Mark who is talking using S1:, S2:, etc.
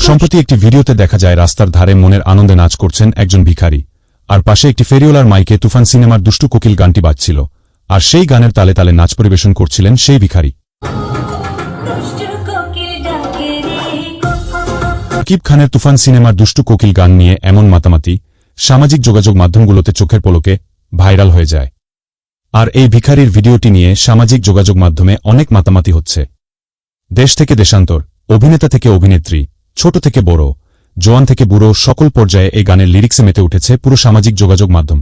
S1: সম্প্রতি একটি ভিডিওতে দেখা যায় রাস্তার ধারে মনের আনন্দে নাচ করছেন একজন ভিখারি, আর পাশে একটি ফেরিওয়ালার মাইকে তুফান সিনেমার দুষ্টু কোকিল গানটি বাজছিল, আর সেই গানের তালে তালে নাচ পরিবেশন করছিলেন সেই ভিখারি। শাকিব খানের তুফান সিনেমার দুষ্টু কোকিল গান নিয়ে এমন মাতামাতি সামাজিক যোগাযোগ মাধ্যমগুলোতে চোখের পলকে ভাইরাল হয়ে যায়। আর এই ভিখারির ভিডিওটি নিয়ে সামাজিক যোগাযোগ মাধ্যমে অনেক মাতামাতি হচ্ছে। দেশ থেকে দেশান্তর, অভিনেতা থেকে অভিনেত্রী, ছোট থেকে বড়, জোয়ান থেকে বুড়ো সকল পর্যায়ে এই গানের লিরিক্সে মেতে উঠেছে পুরো সামাজিক যোগাযোগ মাধ্যম।